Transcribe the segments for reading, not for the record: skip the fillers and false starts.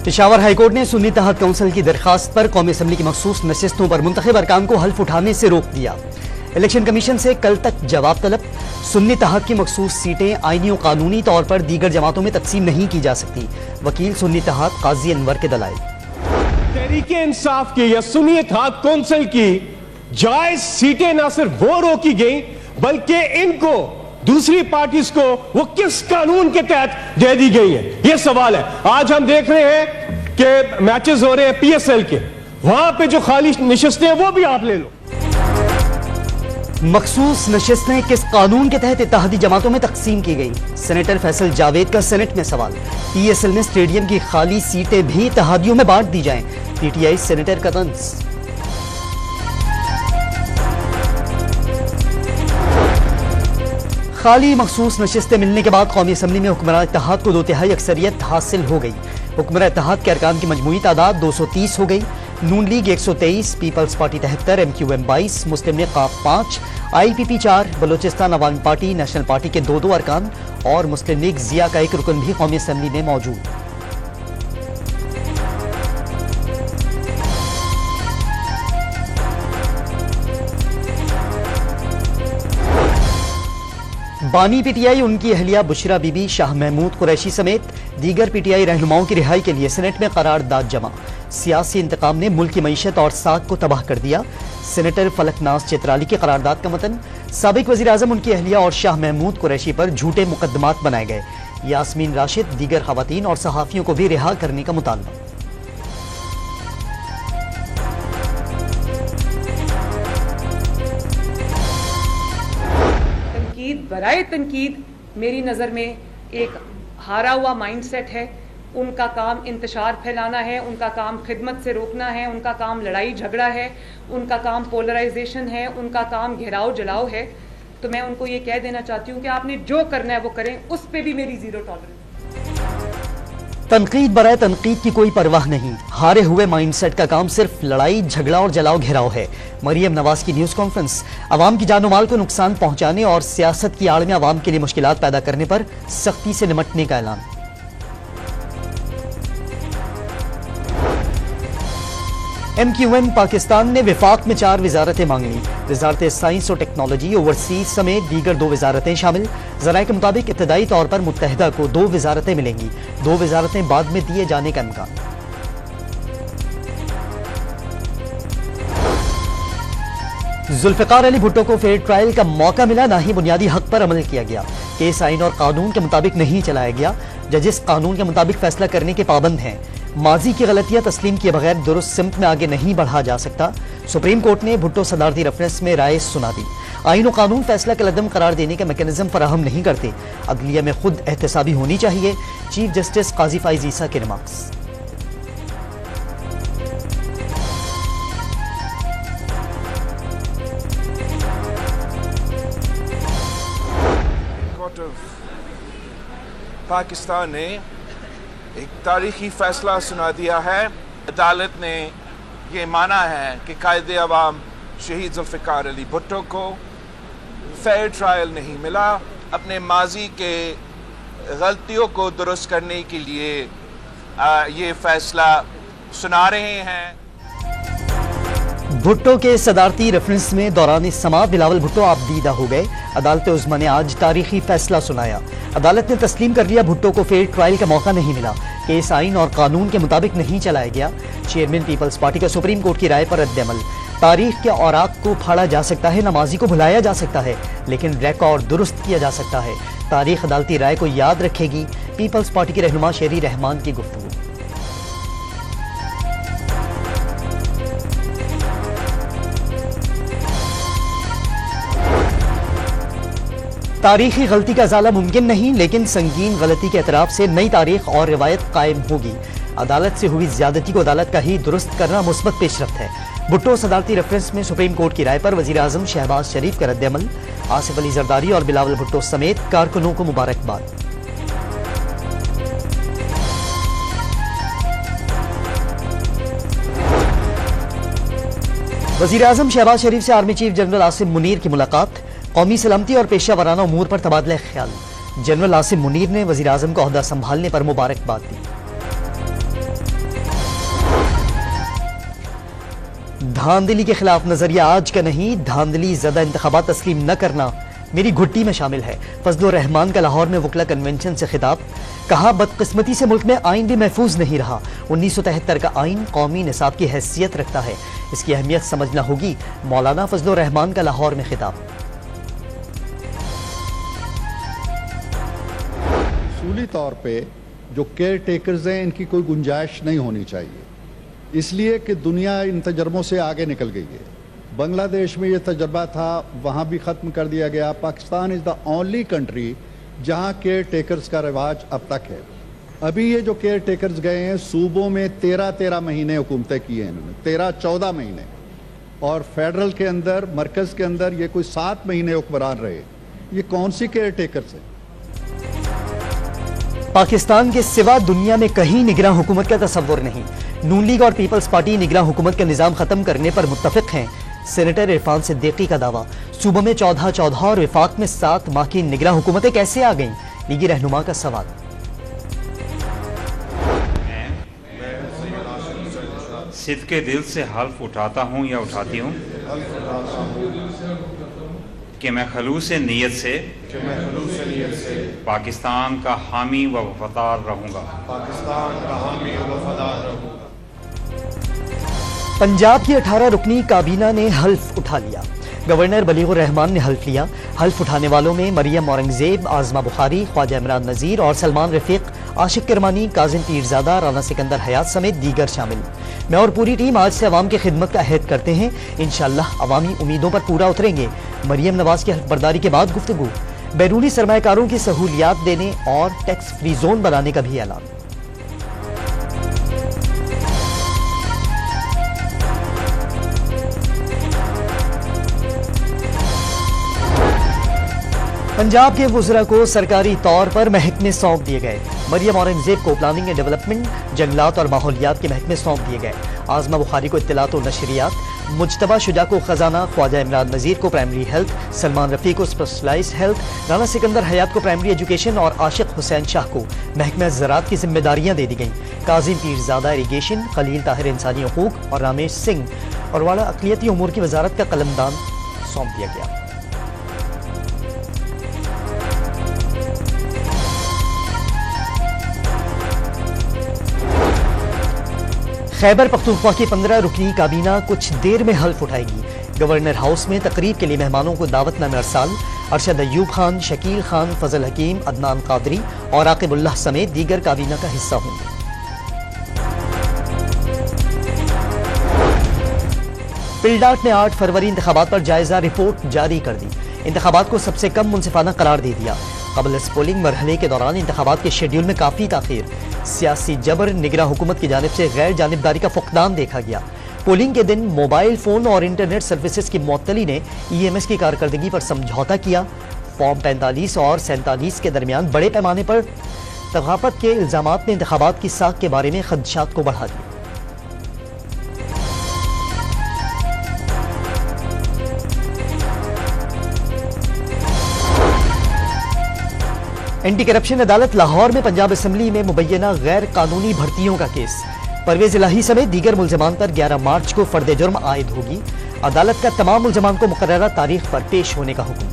Peshawar high court ने सुन्नी तहत council की दरखास्त पर कौमी असम्बली की मखसूस नशिस्तों पर मुंतखब अरकान को हल्फ उठाने से रोक दिया। इलेक्शन कमीशन से कल तक जवाब तलब। सुन्नी तहत की मखसूस सीटें आईनी और कानूनी तौर पर दीगर जमातों में तकसीम नहीं की जा सकती। वकील सुन्नी तहत काजी अनवर के दलाइल। तहरीके इंसाफ की या सुन्नी तहत काउंसिल की जायज सीटें न सिर्फ वो रोकी गई बल्कि इनको दूसरी पार्टीज को वो किस कानून के तहत दे दी गई है, ये सवाल है। आज हम देख रहे हैं कि मैचेस हो रहे हैं पीएसएल के, वहां पे जो खाली नशिस्तें हैं वो भी आप ले लो। मखसूस नशिस्तें किस कानून के तहत इत्तेहादी जमातों में तकसीम की गई? सेनेटर फैसल जावेद का सेनेट में सवाल। पीएसएल में स्टेडियम की खाली सीटें भी इत्तेहादियों में बांट दी जाएं, पीटीआई सेनेटर का तंज। खाली मखसूस नशिस्तें मिलने के बाद कौमी असम्बली में हुक्मरान इत्तेहाद को 2/3 अक्सरियत हासिल हो गई। हुक्मरान इत्तेहाद के अरकान की मजमूई तादाद 230 हो गई। नून लीग 123, पीपल्स पार्टी 73, MQM 22, मुस्लिम लीग 5, IPP 4, बलोचिस्तान अवामी पार्टी, नेशनल पार्टी के 2 अरकान और मुस्लिम लीग जिया का 1 रुकन भी कौमी असम्बली में मौजूद। बानी पीटीआई उनकी अहलिया बुशरा बीबी, शाह महमूद कुरैशी समेत दीगर पीटीआई रहनुमाओं की रिहाई के लिए सेनेट में करारदाद जमा। सियासी इंतकाम ने मुल्क की मईशत और साख को तबाह कर दिया। सेनेटर फलकनाज चित्राली की करारदाद का मतन। साबिक वज़ीर आज़म उनकी अहलिया और शाह महमूद कुरैशी पर झूठे मुकदमात बनाए गए। यास्मीन राशिद, दीगर खवातीन और सहाफ़ियों को भी रिहा करने का मुतालबा। बराए तनकीद मेरी नज़र में एक हारा हुआ माइंडसेट है। उनका काम इंतशार फैलाना है, उनका काम खिदमत से रोकना है, उनका काम लड़ाई झगड़ा है, उनका काम पोलराइजेशन है, उनका काम घेराव जलाव है। तो मैं उनको ये कह देना चाहती हूँ कि आपने जो करना है वो करें, उस पर भी मेरी ज़ीरो टॉलरेंस। तनकीद बराए तनकीद की कोई परवाह नहीं। हारे हुए माइंडसेट का काम सिर्फ लड़ाई झगड़ा और जलाओ घेराव है। मरियम नवाज की न्यूज कॉन्फ्रेंस। अवाम की जान माल को नुकसान पहुंचाने और सियासत की आड़ में अवाम के लिए मुश्किलात पैदा करने पर सख्ती से निपटने का ऐलान। MQM पाकिस्तान ने विफाक में 4 वजारतें मांग ली। वजारत साइंस और टेक्नोलॉजी, ओवरसीज समेत दीगर 2 वजारतें शामिल। जराये के मुताबिक इब्तदाई तौर पर मुत्तहिदा को 2 वजारतें मिलेंगी। 2 वजारतें बाद में दिए जाने का इम्कान। जुल्फिकार अली भुट्टो को फेयर ट्रायल का मौका मिला, ना ही बुनियादी हक पर अमल किया गया। केस आइन और कानून के मुताबिक नहीं चलाया गया। जजिस कानून के मुताबिक फैसला करने के पाबंद हैं। माजी की गलतियां तस्लीम किए बगैर दुरुस्त सिमत में आगे नहीं बढ़ा जा सकता। सुप्रीम कोर्ट ने भुट्टो सदारती रेफरेंस में राय सुना दी। आइन और कानून फैसला कलदम करार देने का मैकेनिज्म फराहम नहीं करते। अदलिया में खुद एहतसाबी होनी चाहिए। चीफ जस्टिस काजी फाइज ईसा के रिमार्क्स। पाकिस्तान ने एक तारीखी फैसला सुना दिया है। अदालत ने ये माना है कि कायदे अवाम शहीद जुल्फिकार अली भुट्टो को फेयर ट्रायल नहीं मिला। अपने माजी के गलतियों को दुरुस्त करने के लिए ये फैसला सुना रहे हैं। भुट्टो के सदारती रेफरेंस में दौरान समाअत बिलावल भुट्टो आपदीदा हो गए। अदालत उज़्मा ने आज तारीखी फैसला सुनाया। अदालत ने तस्लीम कर लिया भुट्टो को फेयर ट्रायल का मौका नहीं मिला। केस आइन और कानून के मुताबिक नहीं चलाया गया। चेयरमैन पीपल्स पार्टी का सुप्रीम कोर्ट की राय पर रद्द-ए-अमल। तारीख के औराक को फाड़ा जा सकता है, नमाजी को भुलाया जा सकता है, लेकिन रिकॉर्ड दुरुस्त किया जा सकता है। तारीख अदालती राय को याद रखेगी। पीपल्स पार्टी के रहनुमा शेरी रहमान की गुफ्तगू। तारीखी गलती का इजाला मुमकिन नहीं, लेकिन संगीन गलती के एतराफ से नई तारीख और रिवायत कायम होगी। अदालत से हुई ज्यादती को अदालत का ही दुरुस्त करना मुस्बत पेशरफ्त है। भुट्टो सदारती रेफरेंस में सुप्रीम कोर्ट की राय पर वजीर आजम शहबाज शरीफ का रद्द-ए-अमल। आसिफ अली जरदारी और बिलावल भुट्टो समेत कारकुनों को मुबारकबाद। वजीर आजम शहबाज शरीफ से army chief general Asim Munir की मुलाकात। कौमी सलामती और पेशा वराना उमूर पर तबादला ख्याल। जनरल आसिम मुनीर ने वजीर आजम का ओहदा संभालने पर मुबारकबाद दी। धांधली के खिलाफ नजरिया आज का नहीं, धांधली ज़्यादा इंतखाबात तस्लीम न करना मेरी घुट्टी में शामिल है। फजलुर रहमान का लाहौर में वकला कन्वेंशन से खिताब, कहा बदकिस्मती से मुल्क में आइन भी महफूज नहीं रहा। 1973 का आइन कौमी निसाब की हैसियत रखता है, इसकी अहमियत समझना होगी। मौलाना फजलुर रहमान का लाहौर में खिताब। उसूली तौर पे जो केयर टेकर्स हैं इनकी कोई गुंजाइश नहीं होनी चाहिए, इसलिए कि दुनिया इन तजर्बों से आगे निकल गई है। बांग्लादेश में ये तजर्बा था, वहाँ भी ख़त्म कर दिया गया। Pakistan is the only country जहाँ केयर टेकर्स का रिवाज अब तक है। अभी ये जो केयर टेकर्स गए हैं सूबों में 13-13 महीने हुकूमतें की हैं इन्होंने, 13-14 महीने, और फेडरल के अंदर मरकज़ के अंदर ये कोई 7 महीने हुक्मरान रहे। ये कौन सी केयर टेकर्स है? पाकिस्तान के सिवा दुनिया में कहीं निगरान हुकूमत का तस्वुर नहीं। नून लीग और पीपल्स पार्टी निगरान हुकूमत का निज़ाम खत्म करने पर मुत्तफिक हैं। सेनेटर इरफान सिद्दीकी का दावा, सूबों में 14-14 और विफाक में 7 माह की निगरान हुकूमतें कैसे आ गईं? लीगी रहनुमा का सवाल। सिद्ध के दिल से हल्फ उठाता हूँ या उठाती हूँ कि मैं खलूस नीयत से पाकिस्तान का हामी व वफादार रहूँगा। पंजाब की 18 रुकनी काबीना ने हल्फ उठा लिया। गवर्नर बलीगुर रहमान ने हल्फ लिया। हल्फ उठाने वालों में मरियम औरंगजेब, आजमा बुखारी, ख्वाजा इमरान नज़ीर और सलमान रफीक, आशिक किरमानी, काजिम पीरजादा, राना सिकंदर हयात समेत दीगर शामिल। मैं और पूरी टीम आज से अवाम की खिदमत का अहद करते हैं। इंशाअल्लाह अवामी उम्मीदों पर पूरा उतरेंगे। मरियम नवाज की हल्फ बर्दारी के बाद गुफ्तगू। बैरूनी सरमायाकारों की सहूलियात देने और टैक्स फ्री जोन बनाने का भी ऐलान। पंजाब के वुज़रा को सरकारी तौर पर महकमे सौंप दिए गए। मरियम औरंगजेब को प्लानिंग एंड डेवलपमेंट, जंगलात और माहौलियात के महकमे सौंप दिए गए। आजमा बुखारी को इत्तलात और नशरियात, मुज्तबा शुजा को खजाना, ख्वाजा इमरान नज़ीर को प्राइमरी हेल्थ, सलमान रफ़ी को स्पेशलाइज्ड हेल्थ, राना सिकंदर हयात को प्राइमरी एजुकेशन और आशिक हुसैन शाह को महकमा ज़राअत की जिम्मेदारियाँ दे दी गईं। काजिम पीरजादा इरीगेशन, खलील ताहिर इंसानी हकूक़ और रामेश सिंह और वाला अक़लियती उमूर की वजारत का कलमदान सौंप दिया गया। खैबर पख्तूनख्वा की 15 रुकनी काबीना कुछ देर में हल्फ उठाएगी। गवर्नर हाउस में तकरीब के लिए मेहमानों को दावतनामे अरसाल। अरशद अयूब खान, शकील खान, फजल हकीम, अदनान कादरी और आकिबुल्लाह समेत दीगर काबीना का हिस्सा होंगे। पिलडाट ने 8 फरवरी इंतखाबात पर जायजा रिपोर्ट जारी कर दी। इंतखाबात को सबसे कम मुनसिफाना करार दे दिया। कबल पोलिंग मरहले के दौरान इंतखाबात के शेड्यूल में काफ़ी ताखीर, सियासी जबर, निगरान हुकूमत की जानिब से गैर जानिबदारी का फुकदान देखा गया। पोलिंग के दिन मोबाइल फ़ोन और इंटरनेट सर्विसेज की मुअत्तली ने EMS की कारकर्दगी पर समझौता किया। फॉर्म 45 और 47 के दरमियान बड़े पैमाने पर तगाफत के इल्ज़ामात ने इंतखाबात की साख के बारे में खदशात को बढ़ा दिया। एंटी करप्शन अदालत लाहौर में पंजाब असम्बली में मुबैना गैर कानूनी भर्तियों का केस। परवेज इलाही समेत दीगर मुल्ज़मान पर 11 मार्च को फर्द जुर्म आयद होगी। अदालत का तमाम मुल्ज़मान को मुकर्ररा तारीख पर पेश होने का हुक्म।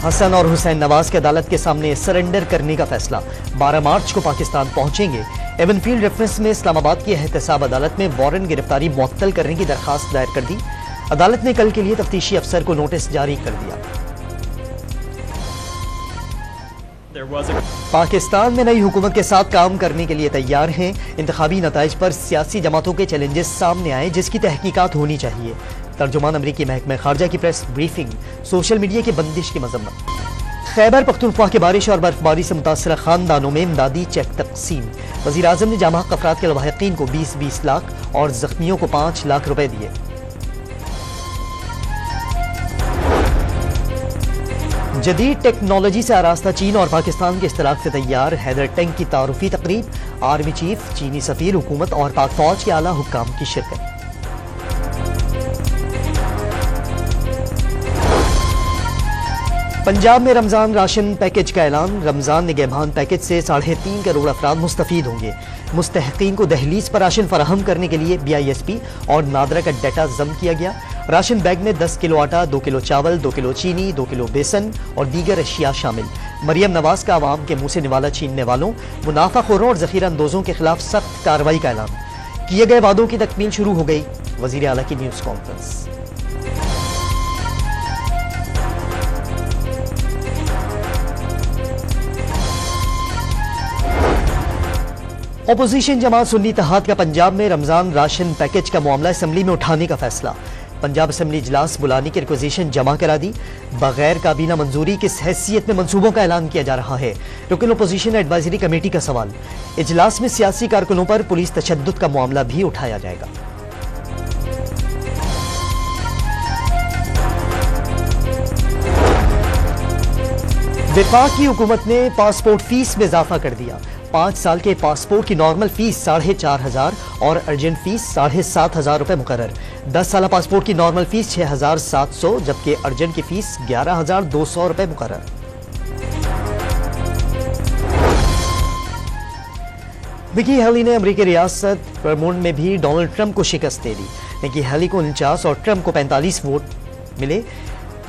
हसन और हुसैन नवाज के अदालत के सामने सरेंडर करने का फैसला। 12 मार्च को पाकिस्तान पहुंचेंगे। एवनफील्ड रेफरेंस में इस्लामाबाद की एहतसाब अदालत में वारंट गिरफ्तारी मुअत्तल करने की दरखास्त दायर कर दी। अदालत ने कल के लिए तफ्तीशी अफसर को नोटिस जारी कर दिया। पाकिस्तान में नई हुकूमत के साथ काम करने के लिए तैयार हैं। इंतखाबी नताइज पर सियासी जमातों के चैलेंजेस सामने आए जिसकी तहकीकात होनी चाहिए। तर्जुमान अमरीकी महकमा खारजा की प्रेस ब्रीफिंग। सोशल मीडिया की बंदिश की मजम्मत। खैबर पख्तूनख्वा की बारिश और बर्फबारी से मुतासरा खानदानों में इमदादी चेक तकसीम। वज़ीर आज़म ने जामा हक़ अफराद के लवाहिकीन को 20-20 लाख और जख्मियों को 5 लाख रुपए दिए। जदीद टेक्नोलॉजी से आरास्ता चीन और पाकिस्तान के इश्तराक से तैयार हैदर टैंक की तारुफी तकरीब। आर्मी चीफ, चीनी सफीर, हुकूमत और पाक फौज के आला हुक्काम की शिरकत। पंजाब में रमजान राशन पैकेज का ऐलान। रमजान निगहबान पैकेज से 3.5 करोड़ अफराद मुस्तफीद होंगे। मुस्तहकीन को दहलीज पर राशन फराहम करने के लिए BISP और नादरा का डाटा जम किया गया। राशन बैग में 10 किलो आटा, 2 किलो चावल, 2 किलो चीनी, 2 किलो बेसन और दीगर अशिया शामिल। मरियम नवाज का आवाम के मुंह से निवाला छीनने वालों, मुनाफाखोरों और जखीरा अंदोजों के खिलाफ सख्त कार्रवाई का ऐलान। किए गए वादों की तकमील शुरू हो गई। वजीर आला की न्यूज कॉन्फ्रेंस। अपोजिशन जमात सुन्नी इत्तेहाद का पंजाब में रमजान राशन पैकेज का मामला असेंबली में उठाने का फैसला। पंजाब असेंबली इजलास बुलाने की रिक्वेजिशन जमा करा दी। बगैर काबीना मंजूरी किस हैसियत में मंसूबों का ऐलान किया जा रहा है, रुकन अपोजिशन एडवाइजरी कमेटी का सवाल। इजलास में सियासी कारकुनों पर पुलिस तशद्दुद का मामला भी उठाया जाएगा। वफाक की हुकूमत ने पासपोर्ट फीस में इजाफा कर दिया। 5 साल के पासपोर्ट की नॉर्मल फीस 4,500 और अर्जेंट फीस 7,500 रुपए मुकर्रर। 10 साल पासपोर्ट की नॉर्मल फीस 6,700 जबकि अर्जेंट की फीस 11,200 रुपए मुकर्रर। निकी हेली ने अमेरिकी रियासत वर्मोंट में भी डोनाल्ड ट्रंप को शिकस्त दे दी। निकी हेली को 49 और ट्रंप को 45 वोट मिले।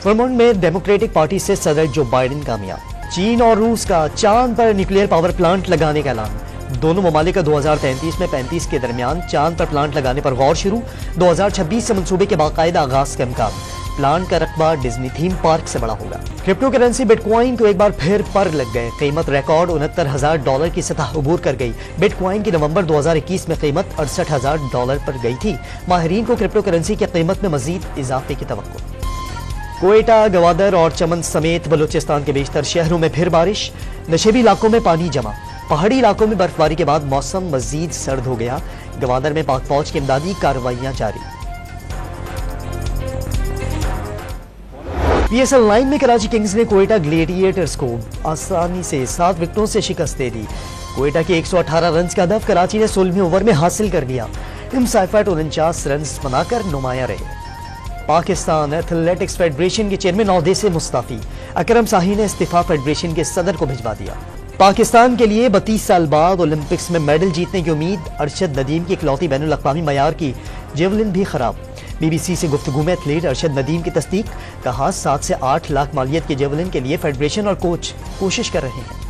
वर्मोंट में डेमोक्रेटिक पार्टी से सदर जो बाइडेन कामयाब। चीन और रूस का चांद पर न्यूक्लियर पावर प्लांट लगाने का ऐलान। दोनों ममालिक का 2033 में 35 के दरमियान चांद पर प्लांट लगाने पर गौर शुरू। 2026 से मंसूबे के बाकायदा आगाज का इम्कान। प्लांट का रकबा डिज्नी थीम पार्क से बड़ा होगा। क्रिप्टो करेंसी बिटकॉइन को एक बार फिर पर लग गए। कीमत रिकॉर्ड $69,000 की सतह अबूर कर गई। बिटकॉइन की नवंबर 2021 में कीमत $68,000 पर गई थी। माहिरीन को क्रिप्टो करेंसी की कीमत में मजीद इजाफे की तवक्को। कोयटा, गवादर और चमन समेत बलूचिस्तान के बेशतर शहरों में फिर बारिश। नशेबी इलाकों में पानी जमा। पहाड़ी इलाकों में बर्फबारी के बाद मौसम मजीद सर्द हो गया। गवादर में पाक फौज की इमदादी कार्रवाइयां जारी। PSL 9 में कराची किंग्स ने कोयटा ग्लेडिएटर्स को आसानी से 7 विकेटों से शिकस्त दे दी। कोयटा के 118 रन का हदफ कराची ने 16वें ओवर में हासिल कर लिया। साइफर्ट 49 रन बनाकर नुमाया रहे। पाकिस्तान एथलेटिक्स फेडरेशन के चेयरमैन ओहदे से मुस्ताफी। अकरम शाही ने इस्तीफा फेडरेशन के सदर को भिजवा दिया। पाकिस्तान के लिए 32 साल बाद ओलंपिक्स में मेडल जीतने की उम्मीद। अरशद नदीम की इकलौती बैनुल अक़वामी मयार की जेवलिन भी खराब। BBC से गुफ्तगू में एथलीट अरशद नदीम की तस्दीक। कहा 7 से 8 लाख मालियत के जेवलिन के लिए फेडरेशन और कोच कोशिश कर रहे हैं।